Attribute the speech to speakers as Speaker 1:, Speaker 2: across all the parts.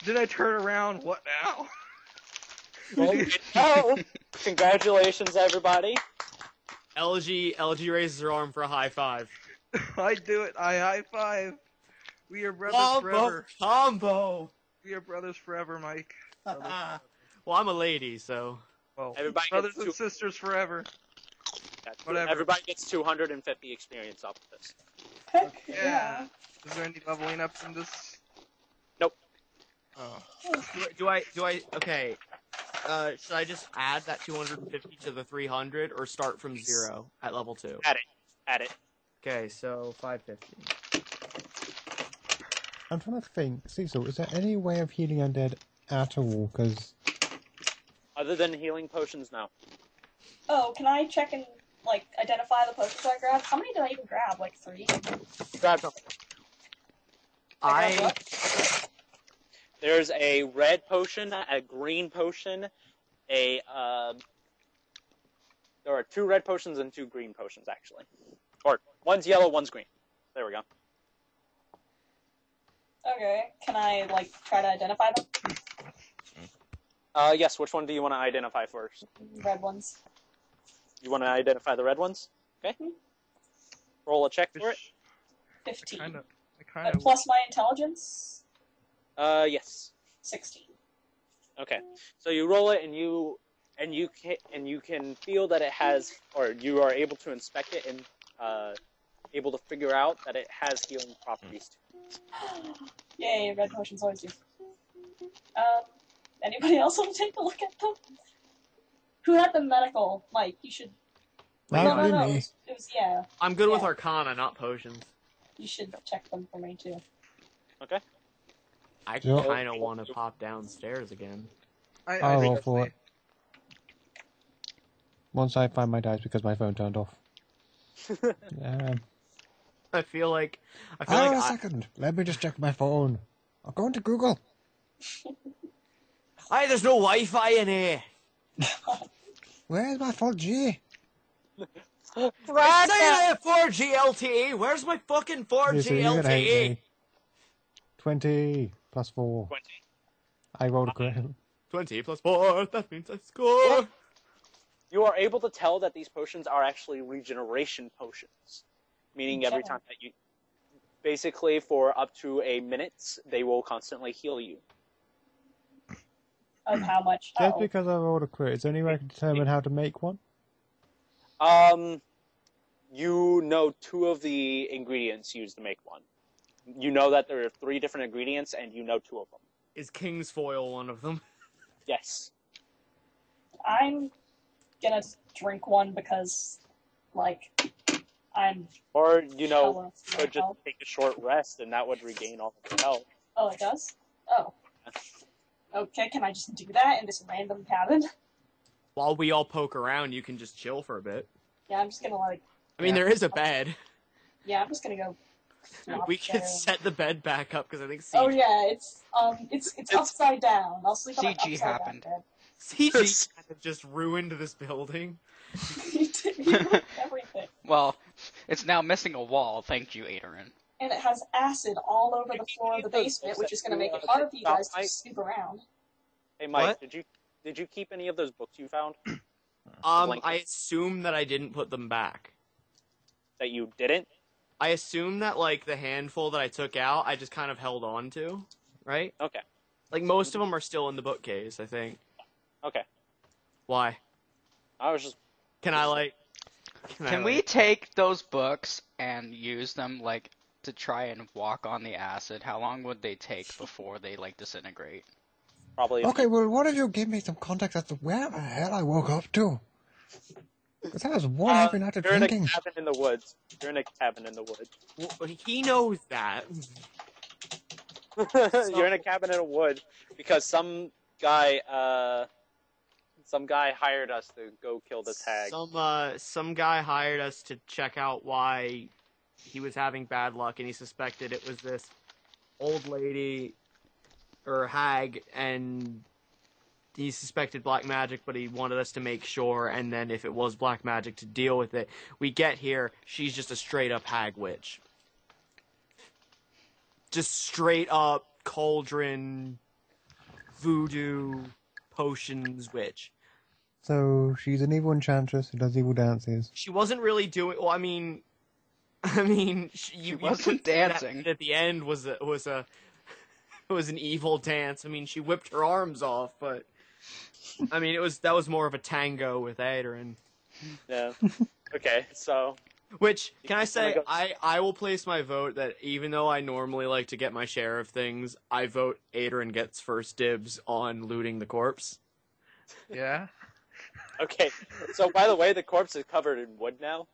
Speaker 1: Did I turn around? What now?
Speaker 2: Oh, congratulations, everybody.
Speaker 3: Elegy raises her arm for a high five.
Speaker 1: I do it. I high five. We are brothers forever.
Speaker 3: Combo.
Speaker 1: We are brothers forever, Mike.
Speaker 3: Well, I'm a lady, so.
Speaker 1: Well,
Speaker 2: Everybody
Speaker 1: brothers
Speaker 2: gets
Speaker 1: and sisters forever. Whatever.
Speaker 2: Everybody gets 250 experience off of this.
Speaker 4: Heck
Speaker 1: Yeah. Is there any leveling up in this?
Speaker 2: Nope.
Speaker 1: Oh.
Speaker 3: Do I? Okay. Should I just add that 250 to the 300, or start from 0 at level 2?
Speaker 2: Add it.
Speaker 3: Okay, so 550.
Speaker 5: I'm trying to think, Cecil, is there any way of healing undead at all? Because
Speaker 2: Other than healing potions, no.
Speaker 4: Oh, can I check and, like, identify the potions I grabbed? How many did I even grab? Like, 3?
Speaker 2: Grab something.
Speaker 4: I grabbed what?
Speaker 2: There's a red potion, a green potion, there are 2 red potions and 2 green potions, actually. Or, one's yellow, one's green. There we go.
Speaker 4: Okay, can I, like, try to identify them?
Speaker 2: Yes, which one do you want to identify first?
Speaker 4: Red ones.
Speaker 2: You want to identify the red ones? Okay. Roll a check for it.
Speaker 4: 15.
Speaker 1: I kind of.
Speaker 4: Plus my intelligence?
Speaker 2: Yes.
Speaker 4: 16.
Speaker 2: Okay. So you roll it, and you can feel that it has, or you are able to inspect it and able to figure out that it has healing properties too.
Speaker 4: Yay, red potions always do. Anybody else want to take a look at them? Who had the medical? Mike, you should...
Speaker 5: That would be
Speaker 4: no.
Speaker 5: me.
Speaker 4: It was, yeah.
Speaker 3: I'm good with
Speaker 4: Yeah.
Speaker 3: Arcana, not potions.
Speaker 4: You should check them for me, too.
Speaker 2: Okay.
Speaker 3: I
Speaker 5: Yep.
Speaker 3: kind of want to pop downstairs again.
Speaker 5: I'll roll for it. Once I find my dice because my phone turned off.
Speaker 3: I feel like
Speaker 5: Hold a second. Let me just check my phone. I'll go into Google.
Speaker 3: Hey, there's no Wi-Fi in here.
Speaker 5: Where's my 4G?
Speaker 3: It's saying there 4G LTE. Where's my fucking 4G
Speaker 5: Seriously, you're gonna hate
Speaker 3: LTE?
Speaker 5: me. 20 plus 4.
Speaker 2: 20.
Speaker 5: I rolled a crit.
Speaker 3: 20 plus 4. That means I score.
Speaker 2: You are able to tell that these potions are actually regeneration potions. Meaning every time that you... Basically, for up to a minute, they will constantly heal you.
Speaker 4: Of how much?
Speaker 5: Just because I rolled a crit, is there any way I can determine how to make one?
Speaker 2: You know 2 of the ingredients used to make one. You know that there are 3 different ingredients, and you know 2 of them.
Speaker 3: Is King's Foil one of them?
Speaker 2: Yes.
Speaker 4: I'm gonna drink one because, like, I'm...
Speaker 2: Or, you know,
Speaker 4: jealous of
Speaker 2: could just
Speaker 4: health.
Speaker 2: take a short rest, and that would regain all of your health.
Speaker 4: Oh, it does? Oh. Okay, can I just do that in this random cabin?
Speaker 3: While we all poke around, you can just chill for a bit.
Speaker 4: Yeah, I'm just gonna, like...
Speaker 3: I mean, there is a bed.
Speaker 4: Yeah, I'm just gonna go...
Speaker 3: We can set the bed back up, because I think CG...
Speaker 4: Oh yeah, it's upside down. I'll sleep on an
Speaker 6: CG
Speaker 4: upside
Speaker 6: happened.
Speaker 4: down
Speaker 3: CG kind of just ruined this building.
Speaker 4: bed. You ruined everything.
Speaker 6: Well, it's now missing a wall, thank you, Ateren.
Speaker 4: And it has acid all over the floor of the basement, which is gonna make it hard for you guys to snoop around.
Speaker 2: Hey, Mike,
Speaker 3: What?
Speaker 2: did you keep any of those books you found?
Speaker 3: I assume that I didn't put them back.
Speaker 2: That you didn't?
Speaker 3: I assume that, like, the handful that I took out, I just kind of held on to, right?
Speaker 2: Okay.
Speaker 3: Like, most of them are still in the bookcase, I think.
Speaker 2: Okay.
Speaker 3: Why?
Speaker 2: I was just...
Speaker 3: Can I, like...
Speaker 6: Can we take those books and use them, like, to try and walk on the acid? How long would they take before they, like, disintegrate?
Speaker 2: Probably...
Speaker 5: Okay, well, what if you give me some context as to where the hell I woke up to? Because that was one happy night of
Speaker 2: You're
Speaker 5: drinking.
Speaker 2: in a cabin in the woods. You're in a cabin in the woods.
Speaker 3: Well, he knows that.
Speaker 2: You're in a cabin in a wood because some guy hired us to go kill this hag.
Speaker 3: Some guy hired us to check out why he was having bad luck, and he suspected it was this old lady or hag, and he suspected black magic, but he wanted us to make sure, and then if it was black magic, to deal with it. We get here, she's just a straight-up hag witch. just straight up cauldron, voodoo, potions witch.
Speaker 5: So she's an evil enchantress who does evil dances.
Speaker 3: She wasn't really doing. Well, I mean, she
Speaker 6: wasn't dancing.
Speaker 3: At the end was an evil dance. I mean, she whipped her arms off, but I mean, that was more of a tango with Ateren.
Speaker 2: Yeah. Okay, so.
Speaker 3: Which, can I say, I will place my vote that even though I normally like to get my share of things, I vote Ateren gets first dibs on looting the corpse.
Speaker 1: Yeah.
Speaker 2: Okay, so by the way, the corpse is covered in wood now.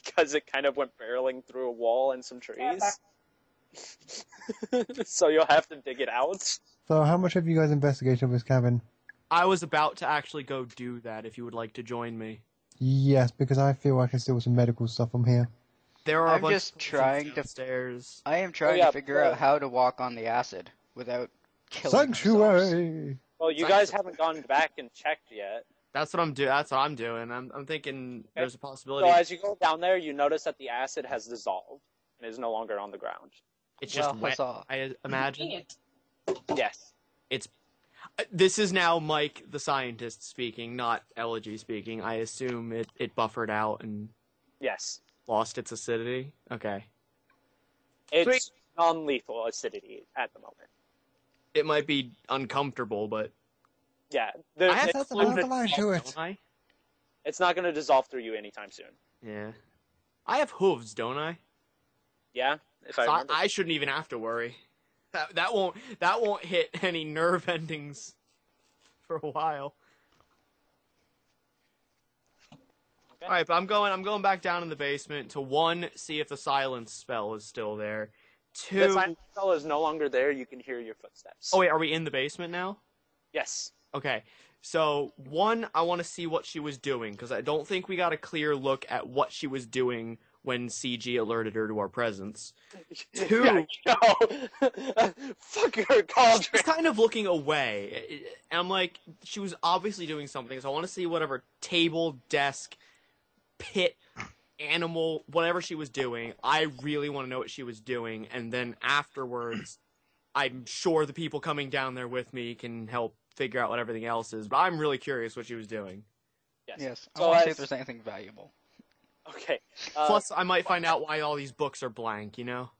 Speaker 2: Because it kind of went barreling through a wall and some trees. So you'll have to dig it out.
Speaker 5: So how much have you guys investigated this cabin?
Speaker 3: I was about to actually go do that if you would like to join me.
Speaker 5: Yes, because I feel I can steal some medical stuff from here.
Speaker 3: There are
Speaker 6: I'm just trying to.
Speaker 3: downstairs.
Speaker 6: I am trying to figure out how to walk on the acid without killing ourselves.
Speaker 5: Sanctuary!
Speaker 2: Well, you guys haven't gone back and checked yet.
Speaker 3: That's what I'm doing. That's what I'm doing. I'm thinking there's a possibility.
Speaker 2: So as you go down there, you notice that the acid has dissolved and is no longer on the ground.
Speaker 3: It's just wet, I imagine.
Speaker 2: Yes.
Speaker 3: This is now Mike, the scientist, speaking, not Elegy speaking. I assume it buffered out and
Speaker 2: Yes.
Speaker 3: lost its acidity. Okay.
Speaker 2: It's non-lethal acidity at the moment.
Speaker 3: It might be uncomfortable, but
Speaker 2: Yeah.
Speaker 3: I have
Speaker 5: That's an alkaline to it.
Speaker 3: don't I?
Speaker 2: It's not going to dissolve through you anytime soon.
Speaker 3: Yeah. I have hooves, don't I?
Speaker 2: Yeah, if I
Speaker 3: So
Speaker 2: remember.
Speaker 3: I shouldn't even have to worry. That won't hit any nerve endings for a while.
Speaker 2: Okay.
Speaker 3: All right, but I'm going back down in the basement to 1, see if the silence spell is still there. 2.
Speaker 2: The silent spell is no longer there. You can hear your footsteps.
Speaker 3: Oh wait, are we in the basement now?
Speaker 2: Yes.
Speaker 3: Okay. So 1, I want to see what she was doing because I don't think we got a clear look at what she was doing when CG alerted her to our presence. 2,
Speaker 2: Yeah, fuck your cauldron.
Speaker 3: she's kind of looking away. And I'm like, she was obviously doing something, so I want to see whatever table, desk, pit, animal, whatever she was doing. I really want to know what she was doing, and then afterwards, I'm sure the people coming down there with me can help figure out what everything else is, but I'm really curious what she was doing.
Speaker 6: Yes. I
Speaker 2: So
Speaker 6: want to see if there's anything valuable.
Speaker 2: Okay.
Speaker 3: Plus, I might find out why all these books are blank, you know?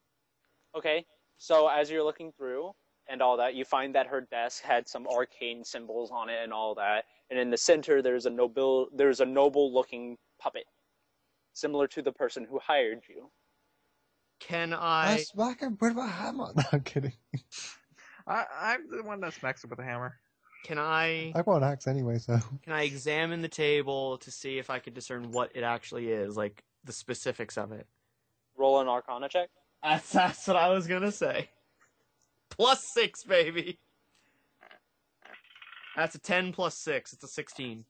Speaker 2: Okay. So as you're looking through and all that, you find that her desk had some arcane symbols on it and all that. And in the center, there's a noble-looking puppet, similar to the person who hired you.
Speaker 3: Can
Speaker 5: I
Speaker 3: I...
Speaker 5: smack him with my hammer. No, I'm kidding.
Speaker 1: I'm the one that smacks it with a hammer.
Speaker 3: Can I
Speaker 5: I've got an axe anyway, so...
Speaker 3: Can I examine the table to see if I could discern what it actually is, like the specifics of it?
Speaker 2: Roll an Arcana check.
Speaker 3: That's what I was gonna say. +6, baby. That's a 10 plus 6. It's a 16.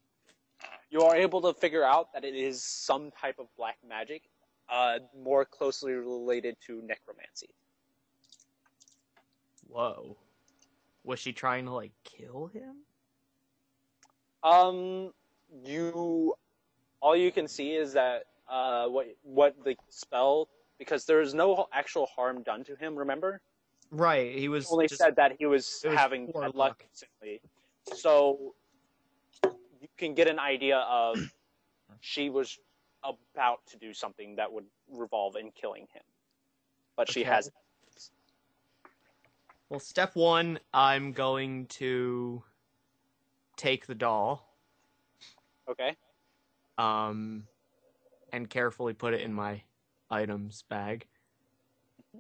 Speaker 2: You are able to figure out that it is some type of black magic, more closely related to necromancy.
Speaker 3: Whoa. Was she trying to, like, kill him?
Speaker 2: All you can see is that, what the spell, because there is no actual harm done to him, remember?
Speaker 3: Right, he was
Speaker 2: Only
Speaker 3: just...
Speaker 2: said that he was
Speaker 3: it was
Speaker 2: having
Speaker 3: poor
Speaker 2: bad luck
Speaker 3: luck.
Speaker 2: recently. So, you can get an idea of she was about to do something that would revolve in killing him. But she
Speaker 3: Okay.
Speaker 2: hasn't.
Speaker 3: Well, step 1, I'm going to take the doll,
Speaker 2: Okay?
Speaker 3: and carefully put it in my items bag.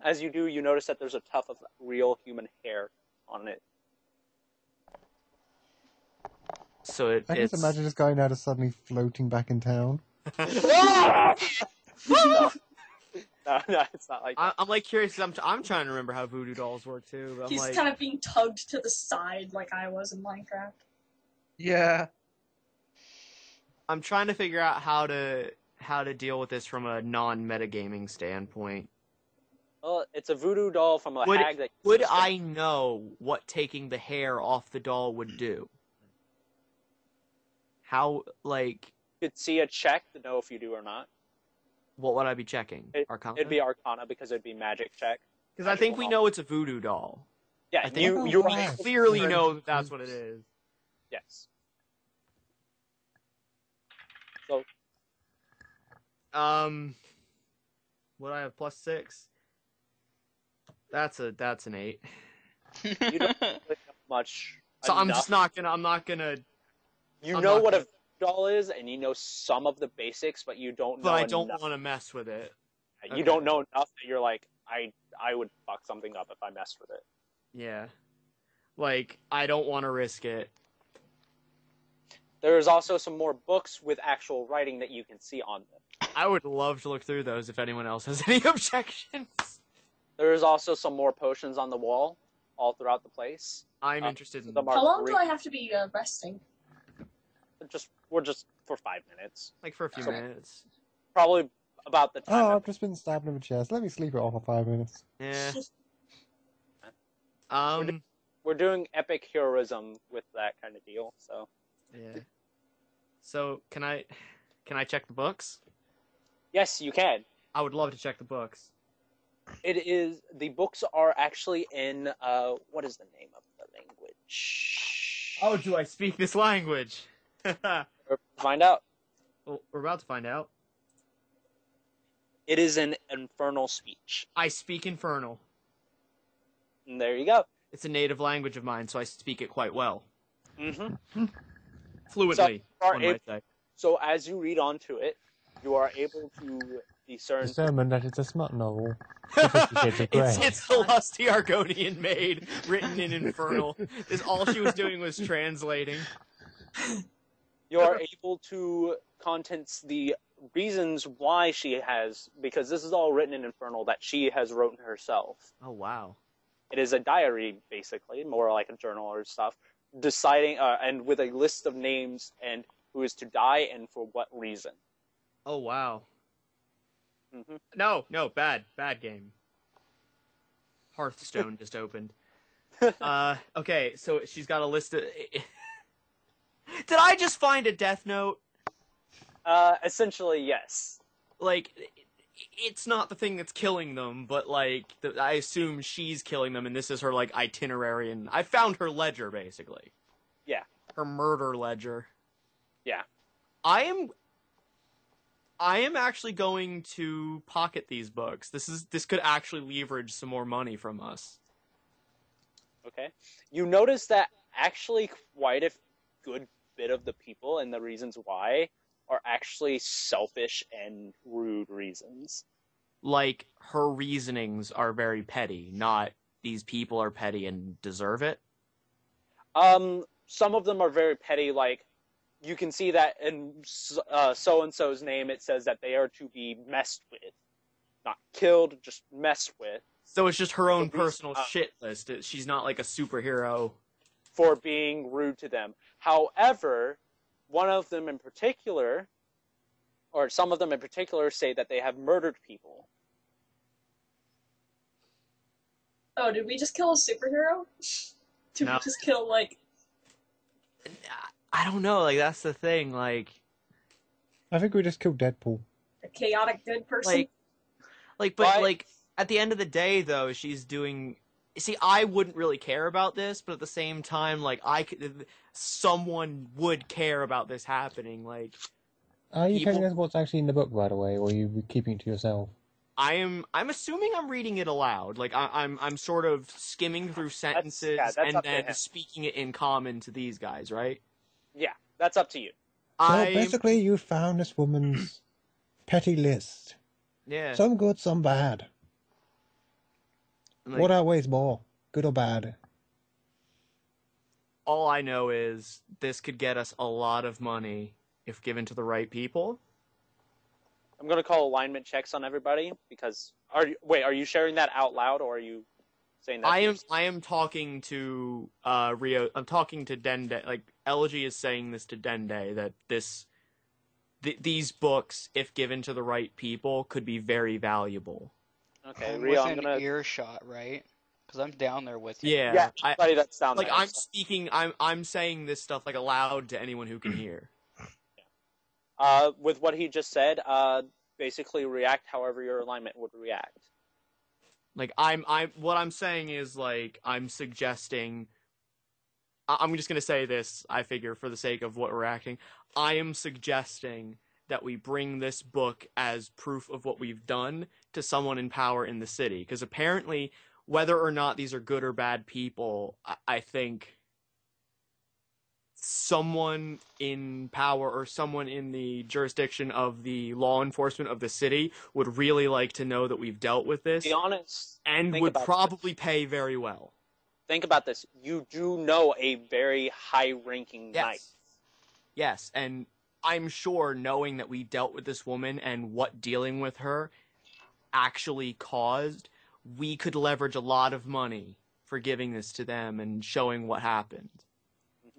Speaker 2: As you do, you notice that there's a tuft of real human hair on it.
Speaker 3: So
Speaker 5: I
Speaker 3: it's...
Speaker 5: just imagine this guy now just suddenly floating back in town.
Speaker 2: No, it's not like that.
Speaker 3: I'm like curious. I'm trying to remember how voodoo dolls work too. But I'm
Speaker 4: He's
Speaker 3: like,
Speaker 4: kind of being tugged to the side like I was in Minecraft.
Speaker 1: Yeah.
Speaker 3: I'm trying to figure out how to deal with this from a non-metagaming standpoint.
Speaker 2: Well, it's a voodoo doll from a hag that...
Speaker 3: Would I know what taking the hair off the doll would do? How, like...
Speaker 2: You could see a check to know if you do or not.
Speaker 3: What would I be checking?
Speaker 2: It'd
Speaker 3: Arcana?
Speaker 2: be Arcana because it'd be magic check.
Speaker 3: Because I think we know it's a voodoo doll.
Speaker 2: Yeah,
Speaker 3: I think
Speaker 2: you
Speaker 3: clearly know that that's what it is.
Speaker 2: Yes. So.
Speaker 3: Would I have +6? That's an 8.
Speaker 2: You don't really know much.
Speaker 3: So I'm
Speaker 2: enough.
Speaker 3: just not gonna.
Speaker 2: You know what a doll is, and you know some of the basics, but you don't know.
Speaker 3: But I don't
Speaker 2: enough.
Speaker 3: want to mess with it.
Speaker 2: You don't know enough that you're like, I would fuck something up if I messed with it.
Speaker 3: Yeah. Like, I don't want to risk it.
Speaker 2: There's also some more books with actual writing that you can see on them.
Speaker 3: I would love to look through those if anyone else has any objections.
Speaker 2: There's also some more potions on the wall, all throughout the place.
Speaker 3: I'm interested in
Speaker 2: them.
Speaker 4: How long do I have to be resting?
Speaker 2: We're just for 5 minutes.
Speaker 3: Like for a few minutes.
Speaker 2: Probably about the time.
Speaker 5: Oh, I've just been stabbed in the chest. Let me sleep it off for 5 minutes.
Speaker 3: Yeah.
Speaker 2: We're doing epic heroism with that kind of deal, so.
Speaker 3: Yeah. So can I check the books?
Speaker 2: Yes, you can.
Speaker 3: I would love to check the books.
Speaker 2: The books are actually in, what is the name of the language?
Speaker 3: Oh, do I speak this language?
Speaker 2: Find out.
Speaker 3: Well, we're about to find out.
Speaker 2: It is an infernal speech.
Speaker 3: I speak Infernal.
Speaker 2: And there you go.
Speaker 3: It's a native language of mine, so I speak it quite well.
Speaker 2: Mm-hmm.
Speaker 3: Fluently, one might say.
Speaker 2: So as you read onto it, you are able to discern...
Speaker 5: Determine that it's a smut novel.
Speaker 3: It's a lusty Argonian maid, written in Infernal. All she was doing was translating.
Speaker 2: You are able to contents the reasons why she has, because this is all written in Infernal, that she has written herself.
Speaker 3: Oh, wow.
Speaker 2: It is a diary, basically, more like a journal or stuff, deciding, and with a list of names and who is to die and for what reason.
Speaker 3: Oh, wow.
Speaker 2: Mm-hmm.
Speaker 3: No, bad game. Hearthstone just opened. Okay, so she's got a list of... Did I just find a death note?
Speaker 2: Essentially, yes.
Speaker 3: Like, it's not the thing that's killing them, but, like, I assume she's killing them, and this is her, like, itinerary, and I found her ledger, basically.
Speaker 2: Yeah.
Speaker 3: Her murder ledger.
Speaker 2: Yeah.
Speaker 3: I am actually going to pocket these books. This could actually leverage some more money from us.
Speaker 2: Okay. You notice that actually quite a good bit of the people and the reasons why are actually selfish and rude reasons.
Speaker 3: Like, her reasonings are very petty, not these people are petty and deserve it?
Speaker 2: Some of them are very petty, like, you can see that in so-and-so's name it says that they are to be messed with. Not killed, just messed with.
Speaker 3: So it's just her own personal shit list. She's not like a superhero.
Speaker 2: For being rude to them. However, one of them in particular, or some of them in particular, say that they have murdered people.
Speaker 4: Oh, did we just kill a superhero? Did we just kill, like...
Speaker 3: I don't know, like, that's the thing, like...
Speaker 5: I think we just killed Deadpool.
Speaker 4: A chaotic good person?
Speaker 3: Like, at the end of the day, though, she's doing... See, I wouldn't really care about this, but at the same time, like, someone would care about this happening, like...
Speaker 5: Are you telling us what's actually in the book, by the way, or are you keeping it to yourself?
Speaker 3: I'm assuming I'm reading it aloud. Like, I'm sort of skimming through sentences and then speaking it in common to these guys, right?
Speaker 2: Yeah, that's up to you.
Speaker 5: So basically, you found this woman's petty list.
Speaker 3: Yeah.
Speaker 5: Some good, some bad.
Speaker 3: Like,
Speaker 5: what outweighs more, good or bad?
Speaker 3: All I know is this could get us a lot of money if given to the right people.
Speaker 2: I'm gonna call alignment checks on everybody because are you sharing that out loud or are you saying that?
Speaker 3: I am talking to Rio. I'm talking to Dende. Like, Elegy is saying this to Dende that these books, if given to the right people, could be very valuable.
Speaker 2: Okay,
Speaker 6: I'm
Speaker 2: Rio,
Speaker 6: within earshot, right? Because I'm down there with you.
Speaker 3: Yeah,
Speaker 2: everybody that's down
Speaker 3: like
Speaker 2: there.
Speaker 3: I'm speaking. I'm saying this stuff like aloud to anyone who can hear.
Speaker 2: With what he just said, basically react however your alignment would react.
Speaker 3: Like, what I'm saying is, like, I'm suggesting, I'm just gonna say this, I figure, for the sake of what we're acting, I am suggesting that we bring this book as proof of what we've done to someone in power in the city. Because apparently, whether or not these are good or bad people, I think someone in power or someone in the jurisdiction of the law enforcement of the city would really like to know that we've dealt with this.
Speaker 2: Be honest.
Speaker 3: And would probably pay very well.
Speaker 2: Think about this. You do know a very high-ranking knight.
Speaker 3: Yes, and I'm sure knowing that we dealt with this woman and what dealing with her actually caused, we could leverage a lot of money for giving this to them and showing what happened.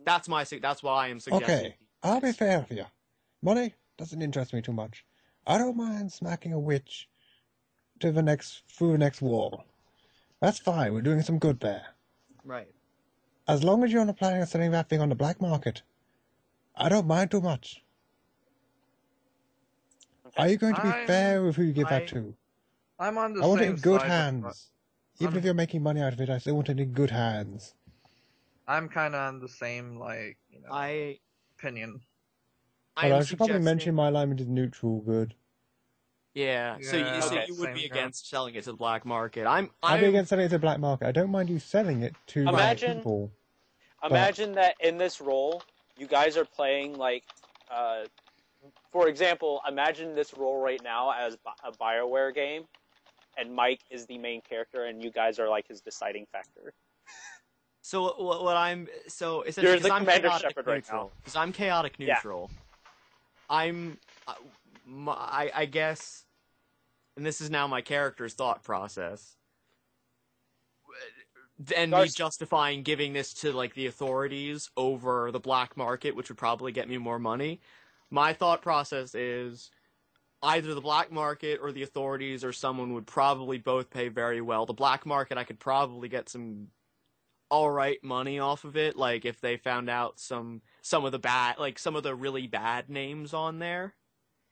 Speaker 3: That's what I am suggesting.
Speaker 5: Okay, I'll be fair with you. Money doesn't interest me too much. I don't mind smacking a witch through the next wall. That's fine. We're doing some good there.
Speaker 3: Right.
Speaker 5: As long as you're not planning on selling that thing on the black market, I don't mind too much. Okay. Are you going to be fair with who you give that to?
Speaker 1: I'm on the same side.
Speaker 5: I want it in good hands. Even if you're making money out of it, I still want it in good hands.
Speaker 1: I'm kind of on the same, opinion.
Speaker 5: I should probably mention my alignment is neutral good.
Speaker 3: Yeah, so you would be against selling it to the black market. I'd
Speaker 5: be against selling it to the black market. I don't mind you selling it to people.
Speaker 2: Imagine that in this role, you guys are playing, for example, imagine this role right now as a BioWare game, and Mike is the main character, and you guys are, his deciding factor.
Speaker 3: So essentially,
Speaker 2: you're the Commander Shepard right now.
Speaker 3: Because I'm chaotic neutral. Yeah. I guess, and this is now my character's thought process, and me justifying giving this to the authorities over the black market, which would probably get me more money. My thought process is either the black market or the authorities or someone would probably both pay very well. The black market, I could probably get some alright money off of it, if they found out some of the really bad names on there.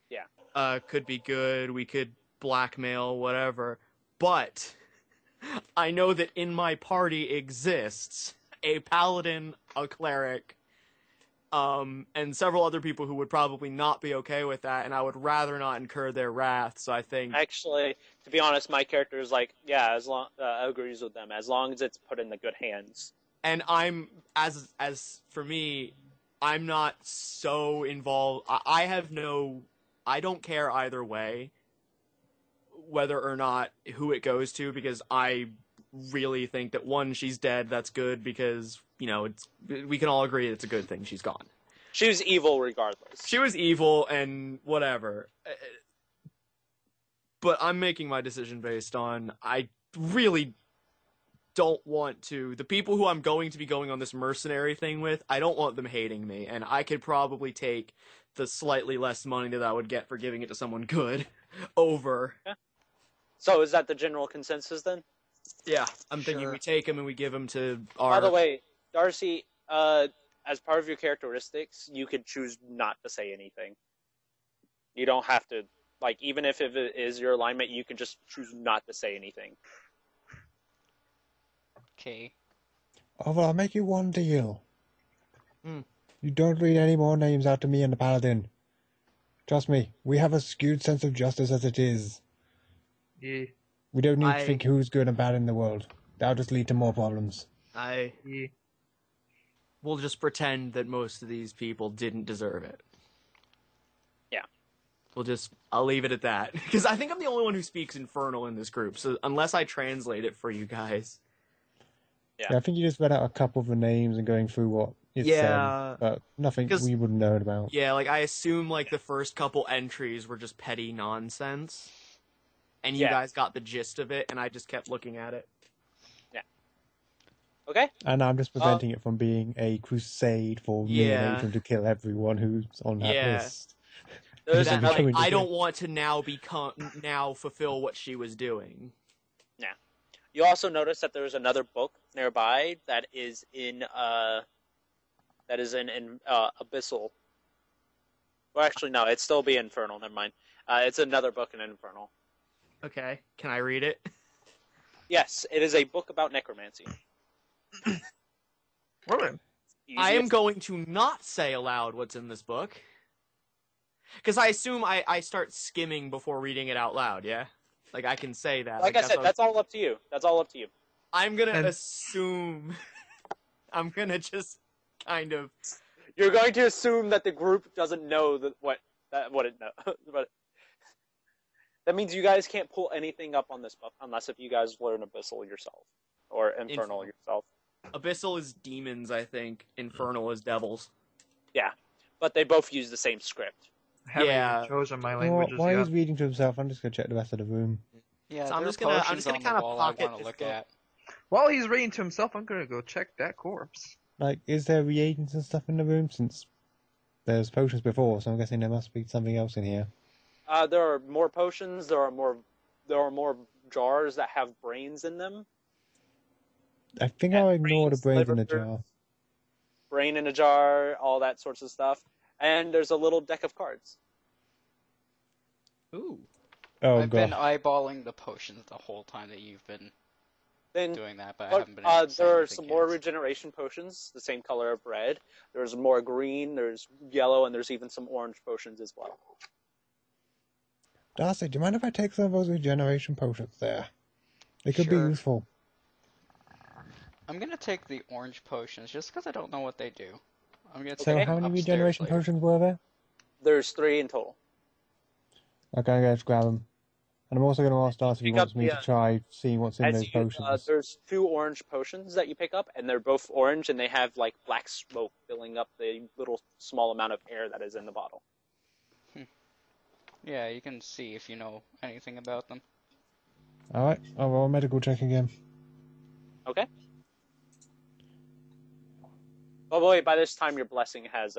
Speaker 2: Yeah.
Speaker 3: Could be good, we could blackmail, whatever. But I know that in my party exists a Paladin, a Cleric, and several other people who would probably not be okay with that, and I would rather not incur their wrath, so I think...
Speaker 2: Actually, to be honest, my character is as long agrees with them, as long as it's put in the good hands.
Speaker 3: And as for me, I'm not so involved... I don't care either way, whether or not who it goes to, because I really think that, one, she's dead, that's good, because... we can all agree it's a good thing she's gone.
Speaker 2: She was evil regardless.
Speaker 3: She was evil and whatever. But I'm making my decision based on, I really don't want to... The people who I'm going to be going on this mercenary thing with, I don't want them hating me, and I could probably take the slightly less money that I would get for giving it to someone good over.
Speaker 2: Yeah. So is that the general consensus then?
Speaker 3: Yeah, I'm thinking we take him and we give him to our...
Speaker 2: By the way, Darcy, as part of your characteristics, you could choose not to say anything. You don't have to, even if it is your alignment, you can just choose not to say anything.
Speaker 6: Okay.
Speaker 5: Oh, well, I'll make you one deal. You don't read any more names out to me and the Paladin. Trust me, we have a skewed sense of justice as it is.
Speaker 1: Yeah.
Speaker 5: We don't need to think who's good and bad in the world. That'll just lead to more problems.
Speaker 3: We'll just pretend that most of these people didn't deserve it.
Speaker 2: Yeah.
Speaker 3: I'll leave it at that. Because I think I'm the only one who speaks Infernal in this group, so unless I translate it for you guys.
Speaker 5: Yeah, I think you just read out a couple of the names and going through what it said, but nothing we wouldn't know about.
Speaker 3: Yeah, I assume, the first couple entries were just petty nonsense. And you guys got the gist of it, and I just kept looking at it.
Speaker 2: Yeah. Okay.
Speaker 5: And I'm just preventing it from being a crusade for me and Adrian to kill everyone who's on that list.
Speaker 3: I don't want to now fulfill what she was doing.
Speaker 2: Yeah. You also notice that there's another book nearby that is in Abyssal. Well, actually, no, it'd still be Infernal. Never mind. It's another book in Infernal.
Speaker 3: Okay, can I read it?
Speaker 2: Yes, it is a book about necromancy.
Speaker 1: Woman.
Speaker 3: I am going to not say aloud what's in this book. Because I assume I start skimming before reading it out loud, yeah? Like, I can say that.
Speaker 2: Like I said, that's all up to you. That's all up to you.
Speaker 3: I'm gonna assume... I'm gonna just kind of...
Speaker 2: You're going to assume that the group doesn't know what it knows. But that means you guys can't pull anything up on this book unless if you guys learn Abyssal yourself. Or Infernal yourself.
Speaker 3: Abyssal is demons, I think. Infernal is devils.
Speaker 2: Yeah, but they both use the same script.
Speaker 1: I haven't
Speaker 3: Yeah.
Speaker 1: even chosen my languages
Speaker 5: While
Speaker 1: yet.
Speaker 5: he's reading to himself, I'm just gonna check the rest of the room.
Speaker 6: Yeah,
Speaker 3: So I'm
Speaker 6: there
Speaker 3: just
Speaker 6: are
Speaker 3: gonna
Speaker 6: potions on the
Speaker 3: kinda
Speaker 6: wall
Speaker 3: pocket
Speaker 6: I want
Speaker 3: this
Speaker 6: to look
Speaker 3: book.
Speaker 6: at.
Speaker 1: While he's reading to himself, I'm gonna go check that corpse.
Speaker 5: Like, is there reagents and stuff in the room? Since there's potions before, so I'm guessing there must be something else in here.
Speaker 2: There are more potions. There are more jars that have brains in them.
Speaker 5: I think
Speaker 2: Yeah,
Speaker 5: I'll ignore the brains in the
Speaker 2: liver,
Speaker 5: jar.
Speaker 2: Brain in a jar, all that sorts of stuff. And there's a little deck of cards.
Speaker 3: Ooh.
Speaker 5: Oh
Speaker 6: I've been
Speaker 5: god.
Speaker 6: eyeballing the potions the whole time that you've been
Speaker 2: Then
Speaker 6: doing that, but I haven't been able to say
Speaker 2: there are
Speaker 6: anything
Speaker 2: some more
Speaker 6: yet.
Speaker 2: regeneration potions, the same color of red. There's more green, there's yellow, and there's even some orange potions as well.
Speaker 5: Darcy, do you mind if I take some of those regeneration potions there? They could be
Speaker 6: Sure.
Speaker 5: useful.
Speaker 6: I'm gonna take the orange potions just because I don't know what they do. I'm gonna take
Speaker 5: So
Speaker 6: them
Speaker 5: how many
Speaker 6: upstairs
Speaker 5: regeneration
Speaker 6: later.
Speaker 5: potions were there?
Speaker 2: There's 3 in total.
Speaker 5: Okay, I'm going to grab them. And I'm also going to ask Darcy if he
Speaker 2: Pick up
Speaker 5: wants me
Speaker 2: the,
Speaker 5: to try seeing what's in
Speaker 2: As
Speaker 5: those
Speaker 2: you,
Speaker 5: potions.
Speaker 2: there's 2 orange potions that you pick up, and they're both orange, and they have like black smoke filling up the little small amount of air that is in the bottle.
Speaker 6: Yeah, you can see if you know anything about them.
Speaker 5: Alright, I'll roll a medical check again.
Speaker 2: Okay. Oh boy, by this time your blessing has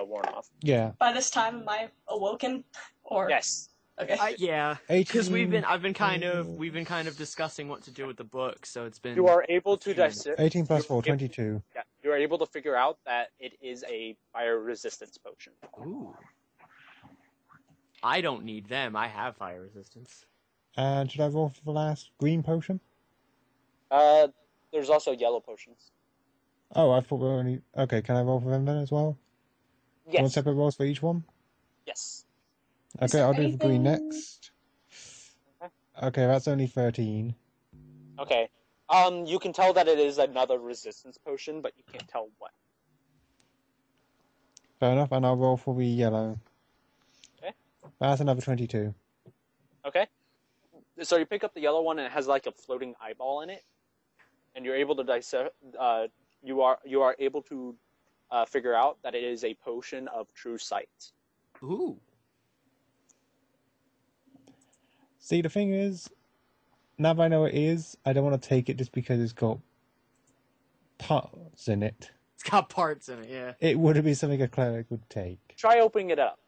Speaker 2: worn off.
Speaker 5: Yeah.
Speaker 4: By this time, am I awoken? Or
Speaker 2: Yes.
Speaker 4: okay.
Speaker 3: Yeah.
Speaker 5: 18.
Speaker 3: Because we've been kind of discussing what to do with the book, so it's been...
Speaker 2: You are able to dissect.
Speaker 5: 18 plus 4,
Speaker 2: you're able-
Speaker 5: 22.
Speaker 2: Yeah, you are able to figure out that it is a fire resistance potion.
Speaker 3: Ooh. I don't need them. I have fire resistance.
Speaker 5: And should I roll for the last green potion?
Speaker 2: There's also yellow potions.
Speaker 5: Oh, I thought we were only... Okay, can I roll for them then as well?
Speaker 2: Yes.
Speaker 5: One separate rolls for each one?
Speaker 2: Yes.
Speaker 4: Is
Speaker 5: Okay,
Speaker 4: there
Speaker 5: I'll do the green
Speaker 4: anything-
Speaker 5: next. Okay, that's only 13.
Speaker 2: Okay. You can tell that it is another resistance potion, but you can't tell what.
Speaker 5: Fair enough, and I'll roll for the yellow.
Speaker 2: Okay.
Speaker 5: That's another 22.
Speaker 2: Okay. So you pick up the yellow one, and it has like a floating eyeball in it, and you're able to dissect. You are able to figure out that it is a potion of true sight.
Speaker 3: Ooh.
Speaker 5: See, the thing is, now that I know what it is, I don't want to take it just because it's got parts in it.
Speaker 3: It's got parts in it, yeah.
Speaker 5: It would be something a cleric would take.
Speaker 2: Try opening it up.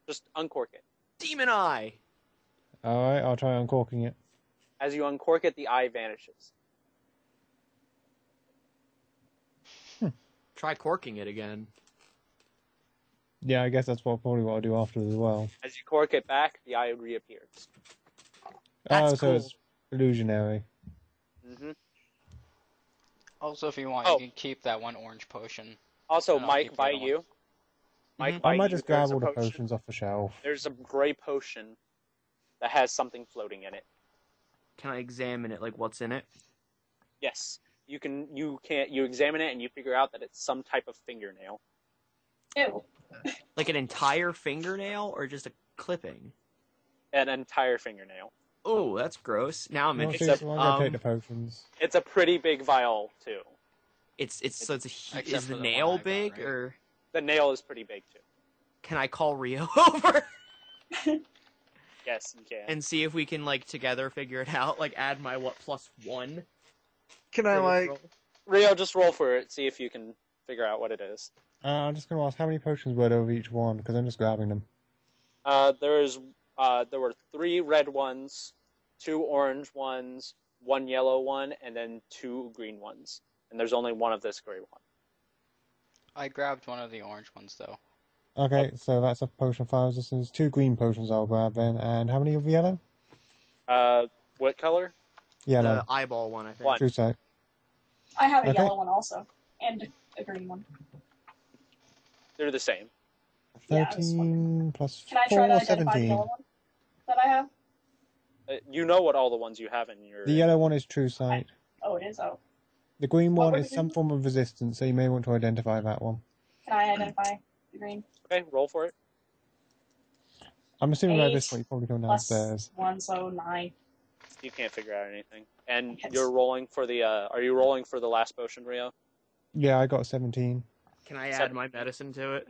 Speaker 2: Just uncork it.
Speaker 3: Demon Eye!
Speaker 5: Alright, I'll try uncorking it.
Speaker 2: As you uncork it, the eye vanishes.
Speaker 3: Try corking it again.
Speaker 5: Yeah, I guess that's probably what I'll do after as well.
Speaker 2: As you cork it back, the eye reappears.
Speaker 3: That's
Speaker 5: oh, so
Speaker 3: cool.
Speaker 5: it's illusionary.
Speaker 2: Mm-hmm.
Speaker 6: Also, if you want,
Speaker 2: Oh.
Speaker 6: you can keep that one orange potion.
Speaker 2: Also,
Speaker 6: And I'll
Speaker 2: Mike,
Speaker 6: keep the
Speaker 2: by
Speaker 6: other one.
Speaker 2: you. Mike,
Speaker 3: Mhm.
Speaker 2: by
Speaker 5: I might
Speaker 2: you,
Speaker 5: just grab
Speaker 2: there's a
Speaker 5: all the
Speaker 2: potion.
Speaker 5: potions off the shelf.
Speaker 2: There's a gray potion that has something floating in it.
Speaker 3: Can I examine it, like what's in it?
Speaker 2: Yes, you examine it and you figure out that it's some type of fingernail.
Speaker 4: Ew.
Speaker 3: Like an entire fingernail or just a clipping?
Speaker 2: An entire fingernail.
Speaker 3: Oh, that's gross. Now I'm
Speaker 5: Well,
Speaker 3: interested.
Speaker 5: see, so I'm gonna take the potions.
Speaker 2: It's a pretty big vial too.
Speaker 3: It's so it's a
Speaker 6: Except
Speaker 3: is
Speaker 6: for
Speaker 3: the
Speaker 6: the
Speaker 3: nail
Speaker 6: one I got,
Speaker 3: big
Speaker 6: right?
Speaker 3: or
Speaker 2: The nail is pretty big too.
Speaker 3: can I call Rio over
Speaker 2: Yes, you can.
Speaker 3: and see if we can like together figure it out? Like add my +1.
Speaker 1: Can I,
Speaker 3: for this
Speaker 1: like...
Speaker 3: roll?
Speaker 2: Rio, just roll for it. See if you can figure out what it is.
Speaker 5: I'm just gonna ask how many potions were there of each one, because I'm just grabbing them.
Speaker 2: There were 3 red ones, 2 orange ones, 1 yellow one, and then 2 green ones. And there's only one of this gray one.
Speaker 6: I grabbed one of the orange ones, though.
Speaker 5: Okay, so that's a potion of fire resistance. 2 green potions I'll grab then. And how many of the yellow?
Speaker 2: What color?
Speaker 5: Yellow.
Speaker 3: The eyeball one, I think.
Speaker 2: One.
Speaker 5: True sight.
Speaker 4: I have a
Speaker 5: Okay.
Speaker 4: yellow one also, and a green one.
Speaker 2: They're the same.
Speaker 4: Yeah, I was
Speaker 5: 13 plus
Speaker 4: Can I try to
Speaker 5: 4,
Speaker 4: identify the
Speaker 5: 17.
Speaker 4: yellow one that I have?
Speaker 2: You know what all the ones you have in your...
Speaker 5: The yellow one is true sight.
Speaker 4: Oh, it is. Oh,
Speaker 5: The green
Speaker 4: What
Speaker 5: one
Speaker 4: were
Speaker 5: is
Speaker 4: the
Speaker 5: some
Speaker 4: green
Speaker 5: form of resistance, so you may want to identify that one.
Speaker 4: can I identify the green?
Speaker 2: Okay, roll for it.
Speaker 5: I'm assuming at this
Speaker 4: 8
Speaker 5: point you probably go
Speaker 4: Plus
Speaker 5: downstairs.
Speaker 4: 1, so 9.
Speaker 2: You can't figure out anything. And
Speaker 4: Yes.
Speaker 2: you're rolling for the... are you rolling for the last potion, Rio?
Speaker 5: Yeah, I got 17.
Speaker 3: Can I add my medicine to it?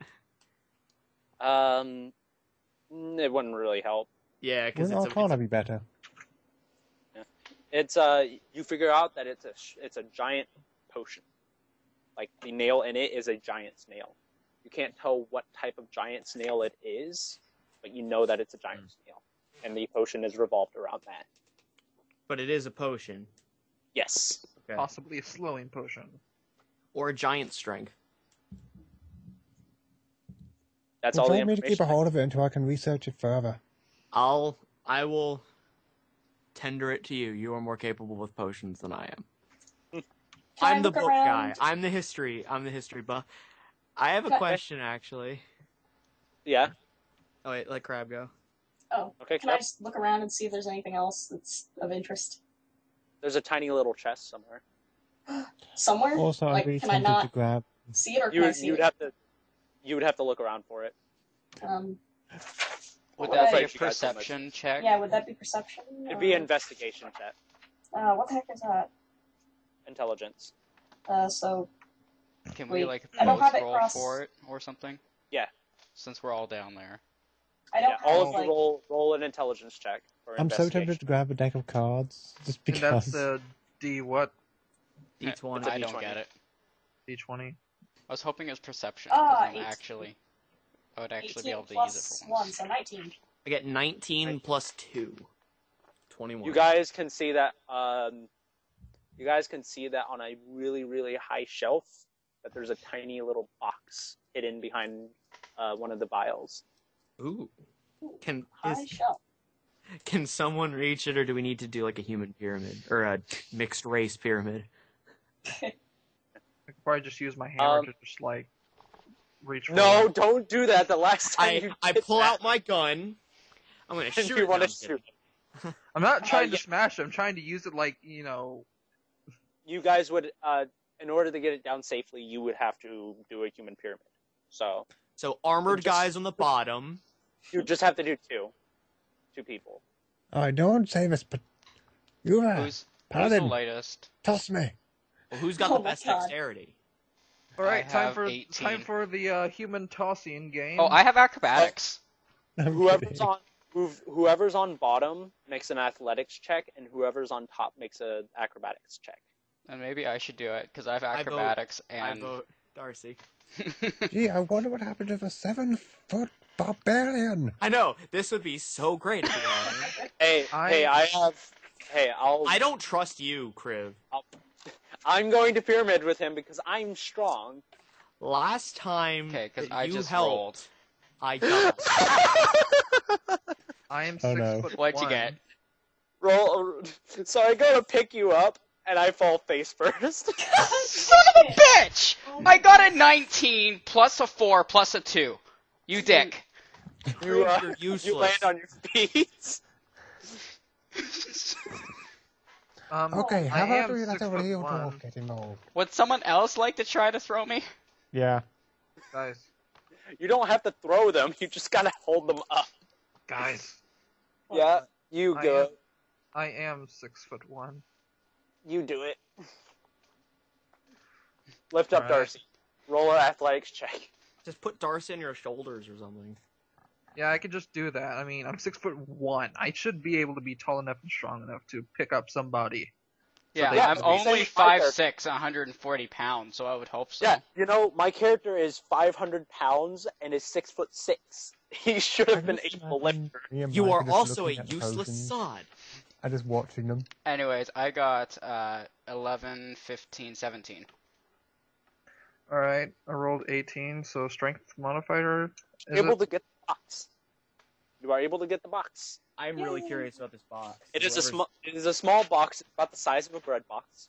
Speaker 2: It wouldn't really help.
Speaker 3: Yeah, because
Speaker 5: Well, can't I be better?
Speaker 2: It's you figure out that it's a giant potion. Like the nail in it is a giant snail. You can't tell what type of giant snail it is, but you know that it's a giant snail, and the potion is revolved around that.
Speaker 3: But it is a potion.
Speaker 2: Yes.
Speaker 3: Okay.
Speaker 1: Possibly a slowing potion.
Speaker 3: Or a giant strength.
Speaker 2: That's
Speaker 5: Would
Speaker 2: all
Speaker 5: you
Speaker 2: the
Speaker 5: like me to keep a
Speaker 2: information.
Speaker 5: hold of it until I can research it further?
Speaker 3: I will tender it to you. You are more capable with potions than I am.
Speaker 4: Can I
Speaker 3: I'm the
Speaker 4: look
Speaker 3: book
Speaker 4: around?
Speaker 3: guy. I'm the history buff. I have a
Speaker 4: Okay.
Speaker 3: question, actually.
Speaker 2: Yeah.
Speaker 3: Oh, wait, let Crab go.
Speaker 4: Oh,
Speaker 2: Okay.
Speaker 4: can I just look around and see if there's anything else that's of interest?
Speaker 2: There's a tiny little chest somewhere.
Speaker 4: Somewhere?
Speaker 5: Also, I'd
Speaker 4: like,
Speaker 5: be
Speaker 4: can I
Speaker 5: tempted to
Speaker 4: not
Speaker 5: grab.
Speaker 4: see it, or can I see it?
Speaker 2: You would have to look around for it.
Speaker 6: Would
Speaker 4: What
Speaker 6: that
Speaker 4: would
Speaker 6: be
Speaker 4: I-
Speaker 6: a perception check?
Speaker 4: Yeah, would that be perception?
Speaker 2: It'd be
Speaker 4: or-
Speaker 2: an investigation check,
Speaker 4: What the heck is that?
Speaker 2: intelligence.
Speaker 4: So
Speaker 6: Can we
Speaker 4: Wait,
Speaker 6: like
Speaker 4: I don't
Speaker 6: both
Speaker 4: have it
Speaker 6: roll
Speaker 4: cross-
Speaker 6: for it or something?
Speaker 2: Yeah.
Speaker 6: Since we're all down there.
Speaker 4: I don't
Speaker 2: Yeah.
Speaker 4: have
Speaker 2: All of you
Speaker 4: like.
Speaker 2: roll an intelligence check for
Speaker 5: I'm so
Speaker 2: investigation.
Speaker 5: tempted to grab a deck of cards just
Speaker 1: And that's
Speaker 5: because.
Speaker 1: the D what?
Speaker 3: D20.
Speaker 6: I
Speaker 2: D20.
Speaker 6: don't get it.
Speaker 1: D20.
Speaker 6: I was hoping it was perception because I'm
Speaker 4: 18.
Speaker 6: actually, I would actually
Speaker 4: 18
Speaker 6: be able to use
Speaker 4: plus
Speaker 6: it for
Speaker 4: 1,
Speaker 6: once.
Speaker 4: so 19.
Speaker 3: I get 19 plus 2. 21.
Speaker 2: You guys can see that. You guys can see that on a really, really high shelf, that there's a tiny little box hidden behind one of the vials.
Speaker 3: Ooh. Can
Speaker 4: High shelf.
Speaker 3: can someone reach it, or do we need to do like a human pyramid or a mixed race pyramid?
Speaker 1: I could probably just use my hammer to just like reach. for
Speaker 2: No,
Speaker 1: it.
Speaker 2: don't do that. The last time
Speaker 3: I
Speaker 2: did
Speaker 3: pull
Speaker 2: that,
Speaker 3: out my gun. I'm gonna
Speaker 2: and
Speaker 3: shoot.
Speaker 2: you
Speaker 3: it
Speaker 2: want to
Speaker 3: down.
Speaker 2: shoot.
Speaker 1: I'm not trying
Speaker 2: yeah.
Speaker 1: to smash it. I'm trying to use it like
Speaker 2: You guys would, in order to get it down safely, you would have to do a human pyramid. So
Speaker 3: So armored
Speaker 2: Just-
Speaker 3: guys on the bottom.
Speaker 2: you just have to do two people.
Speaker 5: Alright, don't save us, but. You are.
Speaker 6: Who's the
Speaker 5: Paladin,
Speaker 6: lightest?
Speaker 5: toss me.
Speaker 3: Well, who's got
Speaker 4: Oh
Speaker 3: the
Speaker 4: my
Speaker 3: best
Speaker 4: God.
Speaker 3: dexterity?
Speaker 1: All right,
Speaker 6: I
Speaker 1: time
Speaker 6: have
Speaker 1: for
Speaker 6: 18.
Speaker 1: the human tossing game.
Speaker 6: Oh, I have acrobatics.
Speaker 5: I'm
Speaker 2: Whoever's
Speaker 5: kidding.
Speaker 2: whoever's on bottom makes an athletics check, and whoever's on top makes an acrobatics check.
Speaker 6: And maybe I should do it because I have
Speaker 3: vote-
Speaker 6: acrobatics
Speaker 3: I
Speaker 6: and.
Speaker 3: vote Darcy.
Speaker 5: Gee, I wonder what happened to the 7-foot barbarian.
Speaker 3: I know this would be so great. If you I don't trust you, Kriv.
Speaker 2: I'm going to pyramid with him because I'm strong.
Speaker 3: Last time
Speaker 6: Okay, 'cause
Speaker 3: that
Speaker 6: I
Speaker 3: you
Speaker 6: just
Speaker 3: helped,
Speaker 6: rolled.
Speaker 3: I got.
Speaker 1: I am
Speaker 5: Oh,
Speaker 1: 6
Speaker 5: no.
Speaker 1: foot
Speaker 6: What'd you
Speaker 1: 1.
Speaker 6: get?
Speaker 2: So I go to pick you up, and I fall face first.
Speaker 6: Son of a bitch! I got a 19 plus a 4 plus a 2. You dick.
Speaker 2: You,
Speaker 3: You're
Speaker 2: you
Speaker 3: useless.
Speaker 2: land on your feet.
Speaker 5: Okay, how
Speaker 1: I
Speaker 5: about
Speaker 1: am
Speaker 5: we let
Speaker 1: 6
Speaker 5: the
Speaker 1: foot
Speaker 5: real
Speaker 1: 1.
Speaker 5: dwarf get involved?
Speaker 6: Would someone else like to try to throw me?
Speaker 5: Yeah.
Speaker 1: Guys,
Speaker 2: You don't have to throw them. You just gotta hold them up.
Speaker 1: guys,
Speaker 2: Yeah, you
Speaker 1: I
Speaker 2: go.
Speaker 1: am- I am 6 foot 1.
Speaker 2: You do it. Lift up
Speaker 1: Alright.
Speaker 2: Darcy. Roll an athletics check.
Speaker 3: Just put Darcy on your shoulders or something.
Speaker 1: Yeah, I could just do that. I mean, I'm 6 foot 1. I should be able to be tall enough and strong enough to pick up somebody.
Speaker 6: Yeah,
Speaker 2: they-
Speaker 6: I'm
Speaker 2: they
Speaker 6: only
Speaker 2: say my
Speaker 6: 5'6", 140 pounds, so I would hope so.
Speaker 2: Yeah, you know, my character is 500 pounds and is 6'6". He should have been able to lift her.
Speaker 5: Me and
Speaker 3: You
Speaker 5: Mike
Speaker 3: are
Speaker 5: just
Speaker 3: also a
Speaker 5: looking at the
Speaker 3: useless
Speaker 5: potions.
Speaker 3: sod.
Speaker 5: I'm just watching them.
Speaker 6: Anyways, I got 11, 15, 17.
Speaker 1: Alright, I rolled 18, so strength modifier. Is
Speaker 2: Able
Speaker 1: it?
Speaker 2: to get the box. You are able to get the box.
Speaker 3: I'm really curious about this box.
Speaker 2: It is a small box, about the size of a bread box.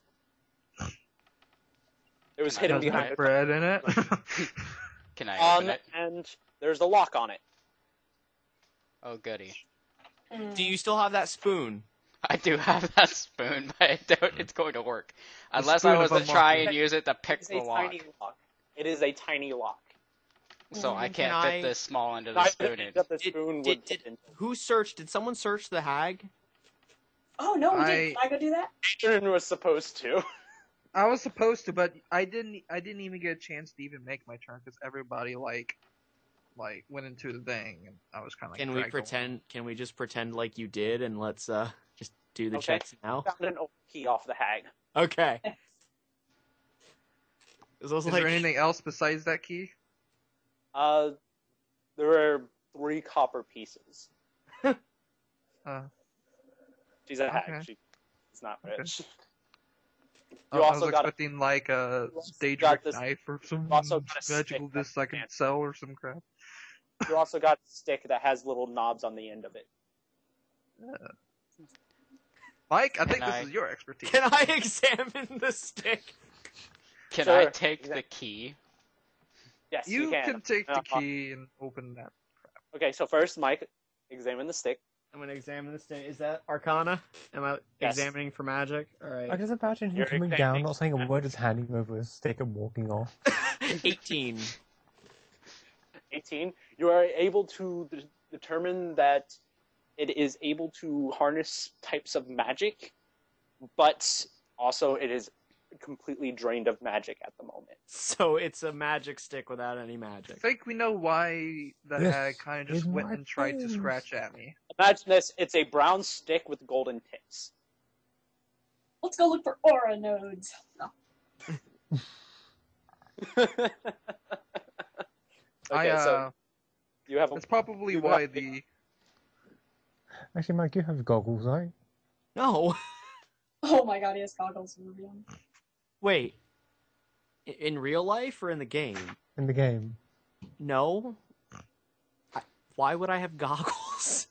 Speaker 2: It was hidden
Speaker 6: Does it
Speaker 2: behind
Speaker 6: have
Speaker 2: a
Speaker 1: bread in it.
Speaker 6: Can I open it?
Speaker 2: and there's a lock on it.
Speaker 6: Oh, goody.
Speaker 3: Do you still have that spoon?
Speaker 6: I do have that spoon, but I doubt it's going to work. Unless
Speaker 1: spoon
Speaker 6: I was
Speaker 1: of
Speaker 6: to try
Speaker 1: unlocking.
Speaker 6: and use it to pick
Speaker 2: It's
Speaker 6: the
Speaker 2: a
Speaker 6: lock.
Speaker 2: tiny lock. It is a tiny lock.
Speaker 6: So I
Speaker 3: Can
Speaker 6: can't fit
Speaker 3: I-
Speaker 6: this small end of the
Speaker 2: Neither
Speaker 6: spoon in.
Speaker 2: that the spoon would fit into.
Speaker 3: Who searched? Did someone search the hag?
Speaker 4: Oh no, we did. Can I go do that?
Speaker 2: Ateren was supposed to.
Speaker 1: I was supposed to, but I didn't even get a chance to even make my turn because everybody like went into the thing, and I was kind of.
Speaker 3: Can we pretend? Can we just pretend like you did, and let's just do the
Speaker 2: Okay.
Speaker 3: checks now?
Speaker 2: Found an old key off the hag.
Speaker 3: Okay. Is
Speaker 1: Is there anything else besides that key?
Speaker 2: There are 3 copper pieces. She's a hag.
Speaker 1: Okay.
Speaker 2: She's not
Speaker 1: Okay.
Speaker 2: rich.
Speaker 1: I
Speaker 2: You
Speaker 1: was
Speaker 2: also got
Speaker 1: expecting like a
Speaker 2: also
Speaker 1: Daedric
Speaker 2: got this-
Speaker 1: knife or some
Speaker 2: also got a
Speaker 1: magical
Speaker 2: stick
Speaker 1: disc I can
Speaker 2: that's
Speaker 1: sell or some crap.
Speaker 2: You also got a stick that has little knobs on the end of it.
Speaker 1: Mike, I think
Speaker 6: Can
Speaker 1: this
Speaker 6: I-
Speaker 1: is your expertise.
Speaker 3: Can I examine the stick?
Speaker 6: Can
Speaker 2: Sure.
Speaker 6: I take
Speaker 2: Yeah.
Speaker 6: the key?
Speaker 2: Yes,
Speaker 1: You
Speaker 2: can.
Speaker 1: can take the
Speaker 2: Uh-huh.
Speaker 1: key and open that.
Speaker 2: Okay, so first, Mike, examine the stick.
Speaker 3: I'm gonna examine the stick. Is that Arcana? Am I
Speaker 2: Yes.
Speaker 3: examining for magic? All
Speaker 5: I
Speaker 3: right.
Speaker 5: just imagine him
Speaker 2: You're
Speaker 5: coming down,
Speaker 2: examining-
Speaker 5: not saying a word, just handing over a stick and walking off.
Speaker 3: 18.
Speaker 2: 18. You are able to determine that it is able to harness types of magic, but also it is completely drained of magic at the moment.
Speaker 3: So it's a magic stick without any
Speaker 1: I
Speaker 3: magic.
Speaker 1: think we know why the
Speaker 5: This
Speaker 1: hag kind of just
Speaker 5: is
Speaker 1: went
Speaker 5: my
Speaker 1: and tried to
Speaker 5: things.
Speaker 1: scratch at me.
Speaker 2: Imagine this, it's a brown stick with golden tips.
Speaker 4: Let's go look for aura nodes. No.
Speaker 2: Okay, so you have
Speaker 1: that's probably
Speaker 2: you
Speaker 1: why
Speaker 2: have-
Speaker 1: the
Speaker 5: Actually, Mike, you have goggles, right?
Speaker 3: No.
Speaker 4: Oh my god, he has goggles. Rubian.
Speaker 3: Wait. In real life or in the game?
Speaker 5: In the game.
Speaker 3: No. Why would I have goggles?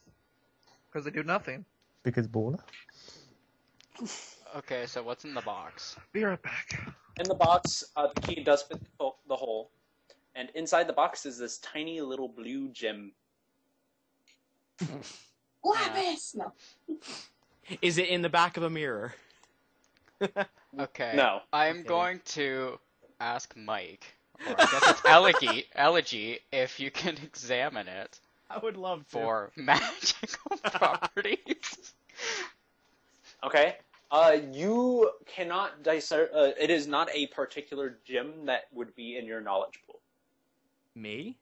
Speaker 1: because they do nothing.
Speaker 5: Because baller.
Speaker 6: Okay, so what's in the box?
Speaker 1: Be right back.
Speaker 2: in the box, the key does fit the hole, and inside the box is this tiny little blue gem.
Speaker 4: Lapis! No.
Speaker 3: Is it in the back of a mirror?
Speaker 6: Okay.
Speaker 2: No.
Speaker 6: I'm
Speaker 3: Okay.
Speaker 6: going to ask Mike, or I guess it's Elegy, if you can examine it
Speaker 3: I would love to.
Speaker 6: for magical properties.
Speaker 2: Okay. You cannot discern. It is not a particular gem that would be in your knowledge pool.
Speaker 3: Me?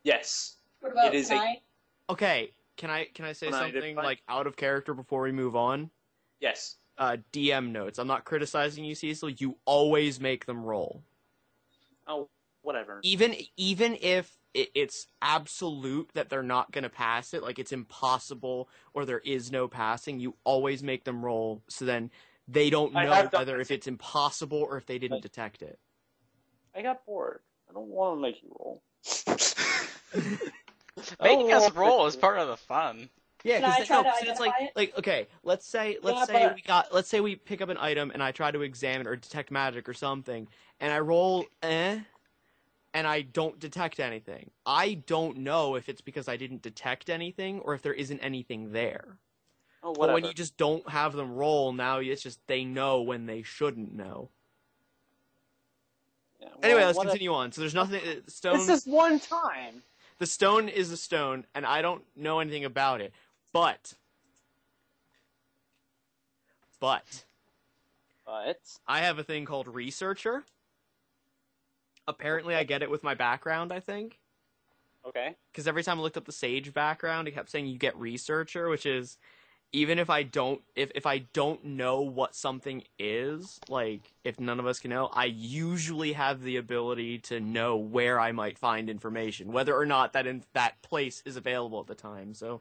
Speaker 2: Yes.
Speaker 4: What about
Speaker 2: It is a-
Speaker 4: tonight?
Speaker 3: Okay, can I say
Speaker 2: When I did
Speaker 3: something
Speaker 2: fine.
Speaker 3: like out of character before we move on?
Speaker 2: Yes.
Speaker 3: DM notes. I'm not criticizing you, Cecil. You always make them roll.
Speaker 2: Oh, whatever.
Speaker 3: Even if it's absolute that they're not going to pass it, like it's impossible or there is no passing, you always make them roll so then they don't
Speaker 2: I
Speaker 3: know
Speaker 2: have done
Speaker 3: whether
Speaker 2: this.
Speaker 3: if it's impossible or if they didn't detect it.
Speaker 2: I got bored. I don't want to make you roll.
Speaker 6: Making
Speaker 2: Oh,
Speaker 6: us roll
Speaker 2: okay.
Speaker 6: is part of the fun.
Speaker 3: Yeah,
Speaker 4: Can I
Speaker 3: because
Speaker 4: try to
Speaker 3: it's like
Speaker 4: identify it?
Speaker 3: okay, let's say
Speaker 2: Yeah,
Speaker 3: let's say we pick up an item and I try to examine or detect magic or something, and I roll and I don't detect anything. I don't know if it's because I didn't detect anything or if there isn't anything there.
Speaker 2: Oh,
Speaker 3: But
Speaker 2: whatever.
Speaker 3: when you just don't have them roll, now it's just they know when they shouldn't know.
Speaker 2: Yeah, well,
Speaker 3: Anyway, let's
Speaker 2: whatever.
Speaker 3: continue on. So there's nothing. Stone.
Speaker 2: This is one time.
Speaker 3: The stone is a stone, and I don't know anything about it. But
Speaker 2: But
Speaker 3: I have a thing called researcher. Apparently, I get it with my background, I think.
Speaker 2: okay.
Speaker 3: Because every time I looked up the sage background, it kept saying you get researcher, which is even if I don't if I don't know what something is, like if none of us can know, I usually have the ability to know where I might find information, whether or not that place is available at the time. So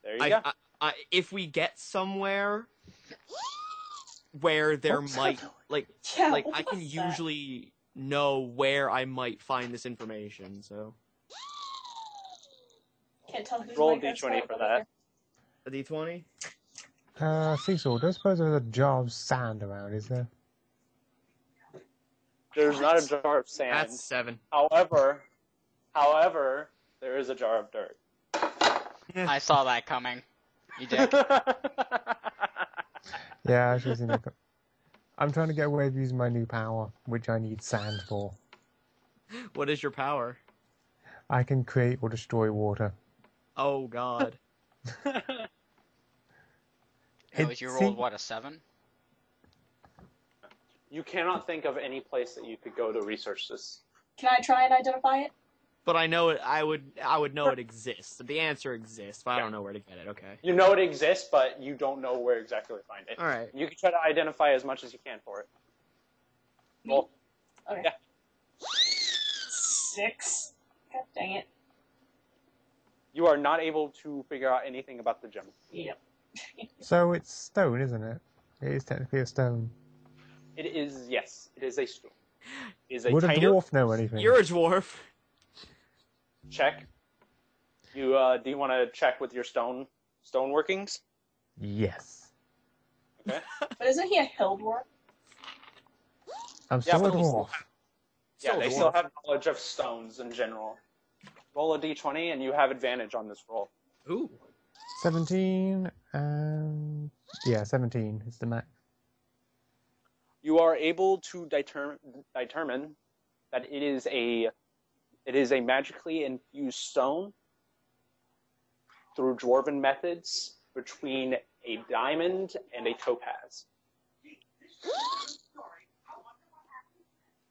Speaker 2: There you go.
Speaker 3: if we get somewhere where there
Speaker 5: What's
Speaker 3: might
Speaker 5: happening?
Speaker 4: Yeah,
Speaker 3: like
Speaker 4: what
Speaker 3: I can
Speaker 4: was that?
Speaker 3: usually know where I might find this information. So
Speaker 4: Can't tell who's
Speaker 2: Roll a
Speaker 4: awake or
Speaker 2: d20
Speaker 4: asleep
Speaker 2: for
Speaker 4: over
Speaker 2: that.
Speaker 4: here.
Speaker 3: A D20?
Speaker 5: Cecil, don't suppose there's a jar of sand around, is there?
Speaker 2: There's not a jar of sand.
Speaker 3: That's 7.
Speaker 2: However, there is a jar of dirt.
Speaker 6: I saw that coming. You dick.
Speaker 5: Yeah, I should have seen that. I'm trying to get away with using my new power, which I need sand for.
Speaker 3: What is your power?
Speaker 5: I can create or destroy water.
Speaker 3: Oh, God.
Speaker 6: You rolled, what, a 7?
Speaker 2: You cannot think of any place that you could go to research this.
Speaker 4: Can I try and identify it?
Speaker 3: But I know it. I would know it exists. The answer exists, but I don't know where to get it. Okay.
Speaker 2: You know it exists, but you don't know where exactly to find it.
Speaker 3: All right.
Speaker 2: You can try to identify as much as you can for it. Roll.
Speaker 4: Okay.
Speaker 2: Yeah.
Speaker 4: 6. God dang it.
Speaker 2: You are not able to figure out anything about the gem.
Speaker 4: Yep.
Speaker 5: So it's stone, isn't it? It is technically a stone.
Speaker 2: It is, yes, it is a stone. It is a
Speaker 5: Would a
Speaker 2: tiny
Speaker 5: dwarf know anything?
Speaker 3: You're a dwarf.
Speaker 2: check. You do you want to check with your stone workings?
Speaker 5: Yes.
Speaker 2: Okay.
Speaker 4: But isn't he a hill dwarf?
Speaker 5: I'm still
Speaker 2: but
Speaker 5: a
Speaker 2: he's
Speaker 5: dwarf.
Speaker 2: Yeah, they still have knowledge of stones in general. Roll a d20 and you have advantage on this roll.
Speaker 3: Ooh.
Speaker 5: 17 and... Yeah, 17 is the max.
Speaker 2: You are able to determine that it is a magically infused stone through Dwarven methods between a diamond and a topaz.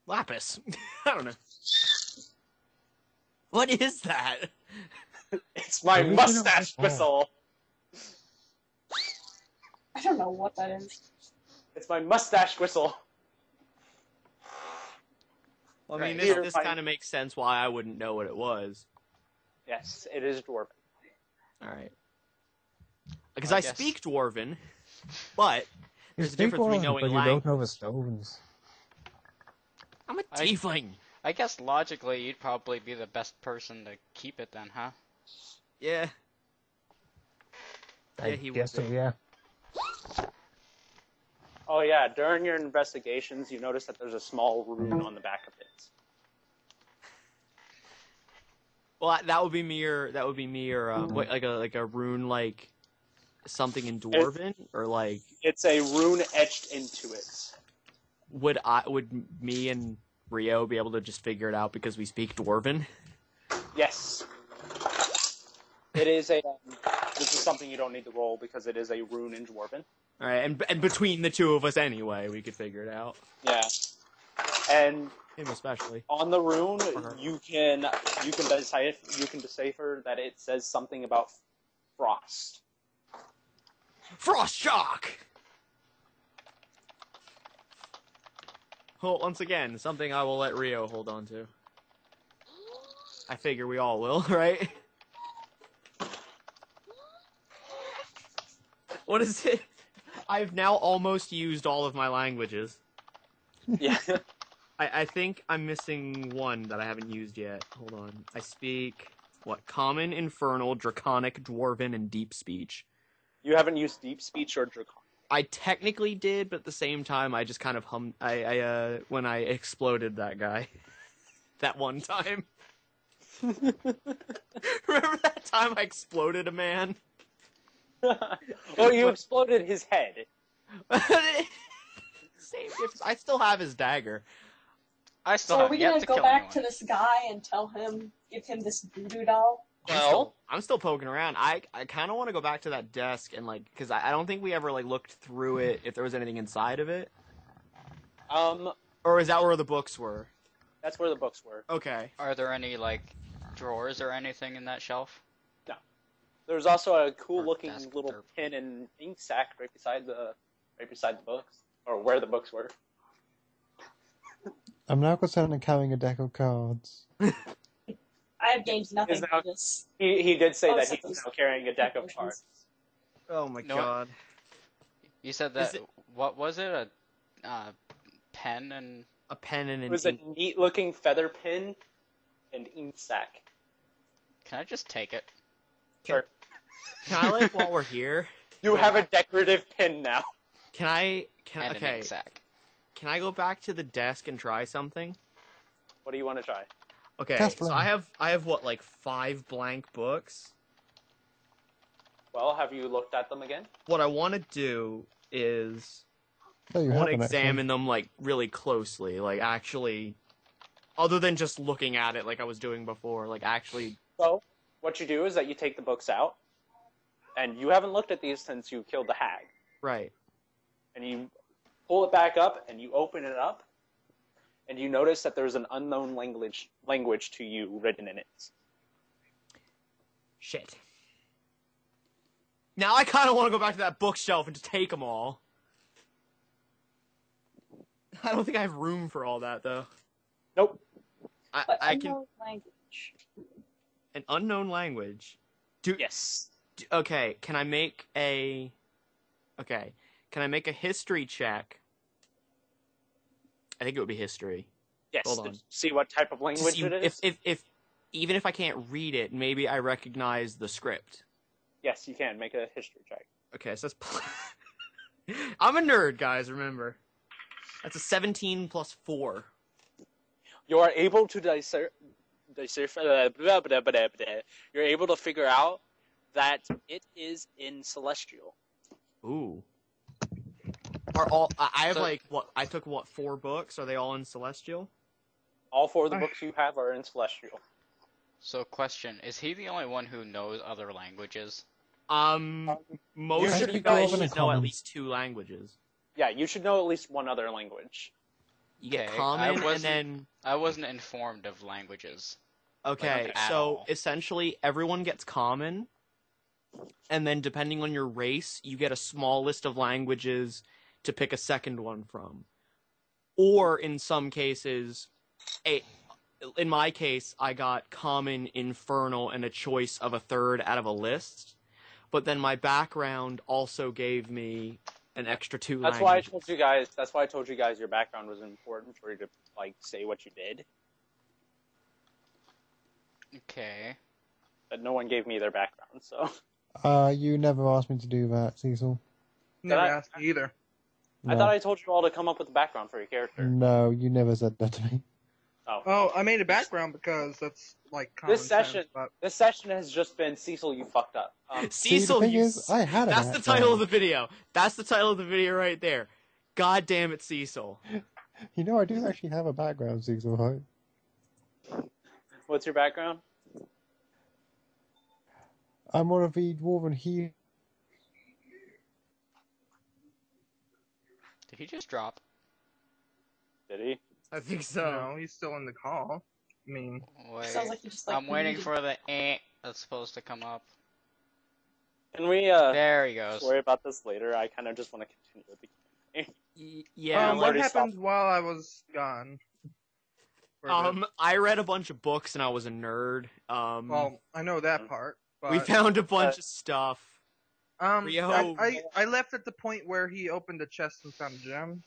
Speaker 3: Lapis. I don't know. What is that?
Speaker 2: It's my mustache whistle.
Speaker 4: I don't know what that is.
Speaker 2: It's my mustache whistle.
Speaker 3: Well, I mean,
Speaker 2: Right.
Speaker 3: this kind of makes sense why I wouldn't know what it was.
Speaker 2: Yes, it is Dwarven.
Speaker 3: All right. Because I
Speaker 6: guess.
Speaker 3: speak Dwarven, but there's a
Speaker 5: speak
Speaker 3: difference between
Speaker 5: Dwarven,
Speaker 3: knowing
Speaker 5: but you
Speaker 3: language.
Speaker 5: don't know the stones.
Speaker 3: I'm a tiefling.
Speaker 6: I guess logically you'd probably be the best person to keep it then, huh?
Speaker 3: Yeah.
Speaker 5: I
Speaker 3: Yeah, he would
Speaker 5: guess so,
Speaker 3: be.
Speaker 5: yeah.
Speaker 2: Oh yeah, during your investigations, you notice that there's a small rune on the back of it.
Speaker 3: Well, that would be me, or what, like a rune, like something in Dwarven, or like
Speaker 2: It's a rune etched into it.
Speaker 3: would me and Rio be able to just figure it out because we speak Dwarven?
Speaker 2: Yes. It is a. This is something you don't need to roll because it is a rune in Dwarven.
Speaker 3: All right, and between the two of us anyway, we could figure it out.
Speaker 2: Yeah. And
Speaker 3: Him especially.
Speaker 2: on the rune,
Speaker 3: her.
Speaker 2: you can decipher that it says something about frost.
Speaker 3: Frost shock. Well, once again, something I will let Rio hold on to. I figure we all will, right? What is it? I've now almost used all of my languages.
Speaker 2: Yeah.
Speaker 3: I think I'm missing one that I haven't used yet. Hold on. I speak, Common, Infernal, Draconic, Dwarven, and Deep Speech.
Speaker 2: You haven't used deep speech or draconic.
Speaker 3: I technically did, but at the same time, I just kind of hummed. When I exploded that guy, that one time. Remember that time I exploded a man?
Speaker 2: Oh, you exploded his head.
Speaker 3: Same difference. I still have his dagger.
Speaker 6: I still
Speaker 4: So are
Speaker 6: have
Speaker 4: we
Speaker 6: yet
Speaker 4: gonna
Speaker 6: to
Speaker 4: go
Speaker 6: kill
Speaker 4: back to
Speaker 6: anyone.
Speaker 4: this guy and give him this voodoo doll?
Speaker 2: Well,
Speaker 3: I'm still poking around. I kind of want to go back to that desk and because I don't think we ever looked through it if there was anything inside of it. Or is that where the books were?
Speaker 2: that's where the books were.
Speaker 3: Okay.
Speaker 6: Are there any, drawers or anything in that shelf?
Speaker 2: There's also a cool-looking
Speaker 6: desk
Speaker 2: little
Speaker 6: derp.
Speaker 2: pen and ink sack right beside the books, or where the books were.
Speaker 5: I'm now concerned in carrying a deck of cards.
Speaker 4: I have gained nothing
Speaker 2: Is
Speaker 4: from
Speaker 2: now-
Speaker 4: this.
Speaker 2: He did say
Speaker 4: Oh,
Speaker 2: that
Speaker 4: so
Speaker 2: he's
Speaker 4: those-
Speaker 2: now carrying a deck of
Speaker 4: potions.
Speaker 2: cards.
Speaker 3: Oh my
Speaker 6: No,
Speaker 3: god.
Speaker 6: You said
Speaker 3: Is
Speaker 6: that,
Speaker 3: it-
Speaker 6: what was it, a pen and...
Speaker 3: A pen and
Speaker 2: It
Speaker 3: an
Speaker 2: was a
Speaker 3: ink.
Speaker 2: neat-looking feather pen and ink sack.
Speaker 6: Can I just take it?
Speaker 2: Sure.
Speaker 3: Can I, like, while we're here,
Speaker 2: You have a decorative pin now.
Speaker 3: and
Speaker 6: an
Speaker 3: okay,
Speaker 6: ink sac.
Speaker 3: can I go back to the desk and try something?
Speaker 2: What do you want to try?
Speaker 3: Okay,
Speaker 5: Cast
Speaker 3: so
Speaker 5: flame.
Speaker 3: I have what, like 5 blank books?
Speaker 2: Well, have you looked at them again?
Speaker 3: What I want to do is
Speaker 5: There you
Speaker 3: I
Speaker 5: have
Speaker 3: want to
Speaker 5: an
Speaker 3: examine them, like, really closely, like, actually, other than just looking at it like I was doing before, like, actually...
Speaker 2: So, what you do is that you take the books out, and you haven't looked at these since you killed the hag.
Speaker 3: Right.
Speaker 2: And you pull it back up, and you open it up, and you notice that there's an unknown language to you written in it.
Speaker 3: Shit. Now I kind of want to go back to that bookshelf and just take them all. I don't think I have room for all that, though.
Speaker 2: Nope.
Speaker 4: But
Speaker 3: I can...
Speaker 4: unknown language.
Speaker 3: An unknown language.
Speaker 2: Yes.
Speaker 3: Okay, can I make a... Okay, can I make a history check? I think it would be history.
Speaker 2: Yes.
Speaker 3: Hold on.
Speaker 2: To see what type of
Speaker 3: To
Speaker 2: language
Speaker 3: see
Speaker 2: it is?
Speaker 3: if even if I can't read it, maybe I recognize the script.
Speaker 2: Yes, you can. Make a history check.
Speaker 3: Okay, so that's... I'm a nerd, guys, remember. That's a 17 plus 4.
Speaker 2: You are able to you're able to figure out that it is in Celestial.
Speaker 3: Ooh. Are all... I have,
Speaker 6: So-
Speaker 3: like, what... I took, what, 4 books? Are they all in Celestial?
Speaker 2: All 4 of the books you have are in Celestial.
Speaker 6: So, question: is he the only one who knows other languages?
Speaker 3: Most
Speaker 2: should
Speaker 3: of you
Speaker 2: know
Speaker 3: guys
Speaker 5: Dwarven and
Speaker 3: should know at
Speaker 5: Common.
Speaker 3: least 2 languages.
Speaker 2: Yeah, you should know at least one other language.
Speaker 3: You get
Speaker 6: Okay,
Speaker 3: common,
Speaker 6: I
Speaker 3: and
Speaker 6: wasn't-
Speaker 3: then...
Speaker 6: I wasn't informed of languages.
Speaker 3: Okay,
Speaker 6: Like, at
Speaker 3: so
Speaker 6: all.
Speaker 3: essentially everyone gets common, and then depending on your race, you get a small list of languages to pick a second one from. Or in some cases, in my case, I got common, infernal, and a choice of a third out of a list. But then my background also gave me an extra 2
Speaker 2: That's why I
Speaker 3: languages.
Speaker 2: told you guys. That's why I told you guys your background was important for you to like say what you did.
Speaker 6: Okay.
Speaker 2: But no one gave me their background, so
Speaker 5: You never asked me to do that, Cecil.
Speaker 1: Never
Speaker 2: I-
Speaker 1: asked me either.
Speaker 2: I
Speaker 5: No.
Speaker 2: thought I told you all to come up with a background for your character.
Speaker 5: No, you never said that to me.
Speaker 1: Oh, I made a background because that's like common
Speaker 2: This session-
Speaker 1: sense, but
Speaker 2: This session has just been Cecil, you fucked up.
Speaker 5: See,
Speaker 3: Cecil,
Speaker 5: the thing
Speaker 3: you
Speaker 5: is, I had a
Speaker 3: That's the
Speaker 5: background.
Speaker 3: title of the video. That's the title of the video right there. God damn it, Cecil.
Speaker 5: You know, I do actually have a background, Cecil, right?
Speaker 2: What's your background?
Speaker 5: I'm one of the Dwarven healers.
Speaker 6: Did he just drop?
Speaker 2: Did he?
Speaker 3: I think so.
Speaker 1: no, he's still in the call. I mean,
Speaker 6: Wait.
Speaker 4: Sounds like you just like.
Speaker 6: I'm waiting
Speaker 4: muted.
Speaker 6: for the that's supposed to come up.
Speaker 2: Can we
Speaker 6: There he goes.
Speaker 2: worry about this later? I kind of just want to continue with the
Speaker 3: Yeah,
Speaker 2: like-
Speaker 1: what
Speaker 2: already
Speaker 1: happened while I was gone? For a bit?
Speaker 3: I read a bunch of books and I was a nerd.
Speaker 1: Well, I know that part. But,
Speaker 3: we found a bunch of stuff. Rio-
Speaker 1: I left at the point where he opened a chest and found a gem.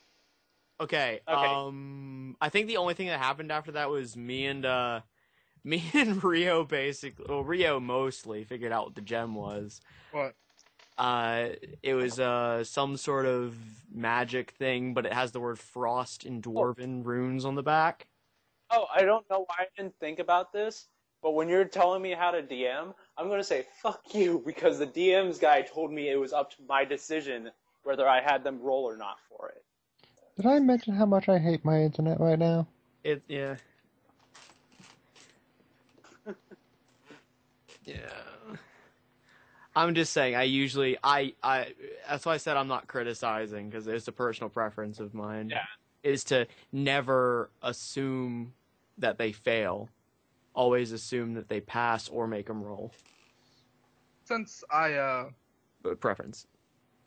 Speaker 3: Okay,
Speaker 2: Okay.
Speaker 3: I think the only thing that happened after that was me and Rio basically, well, Rio mostly figured out what the gem was.
Speaker 1: What?
Speaker 3: It was some sort of magic thing, but it has the word frost in Dwarven runes on the back.
Speaker 2: Oh, I don't know why I didn't think about this, but when you're telling me how to DM, I'm going to say, fuck you, because the DM's guy told me it was up to my decision whether I had them roll or not for it.
Speaker 5: Did I mention how much I hate my internet right now?
Speaker 3: Yeah. Yeah. I'm just saying, I that's why I said I'm not criticizing, because it's a personal preference of mine.
Speaker 2: Yeah.
Speaker 3: Is to never assume that they fail. Always assume that they pass or make them roll.
Speaker 1: Since
Speaker 3: But preference.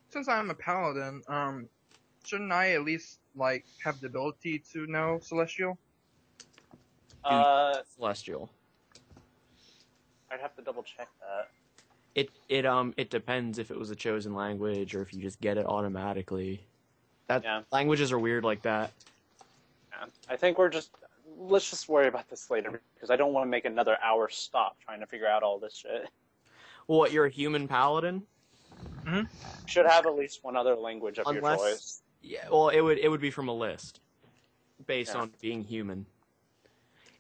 Speaker 1: since I'm a paladin, shouldn't I at least like have the ability to know celestial?
Speaker 3: Celestial.
Speaker 2: I'd have to double check that.
Speaker 3: It depends if it was a chosen language or if you just get it automatically.
Speaker 2: Yeah.
Speaker 3: Languages are weird like that.
Speaker 2: Yeah. I think let's just worry about this later, because I don't want to make another hour stop trying to figure out all this shit.
Speaker 3: What, you're a human paladin?
Speaker 2: You should have at least one other language of your
Speaker 3: Unless-
Speaker 2: choice.
Speaker 3: Yeah, well, it would be from a list based
Speaker 2: Yeah.
Speaker 3: on being human.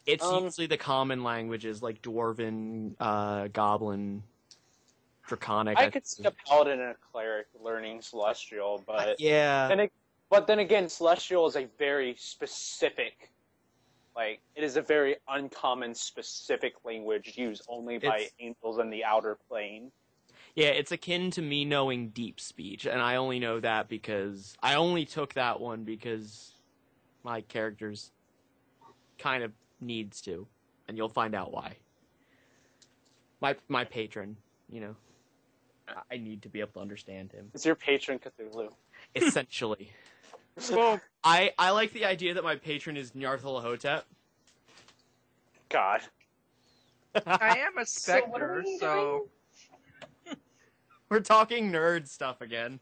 Speaker 3: It's usually the common languages like Dwarven, Goblin, Draconic.
Speaker 2: I could see a paladin and a cleric learning Celestial, but
Speaker 3: yeah,
Speaker 2: but then again, Celestial is a very specific, like it is a very uncommon, specific language used only by angels in the outer plane.
Speaker 3: yeah, it's akin to me knowing deep speech, and I only know that because I only took that one because my character's kind of needs to, and you'll find out why. My patron, you know, I need to be able to understand him.
Speaker 2: Is your patron Cthulhu?
Speaker 3: Essentially. Well, I like the idea that my patron is Nyarlathotep.
Speaker 2: God.
Speaker 1: I am a
Speaker 4: So what are
Speaker 1: specter,
Speaker 4: we
Speaker 1: so
Speaker 3: We're talking nerd stuff again.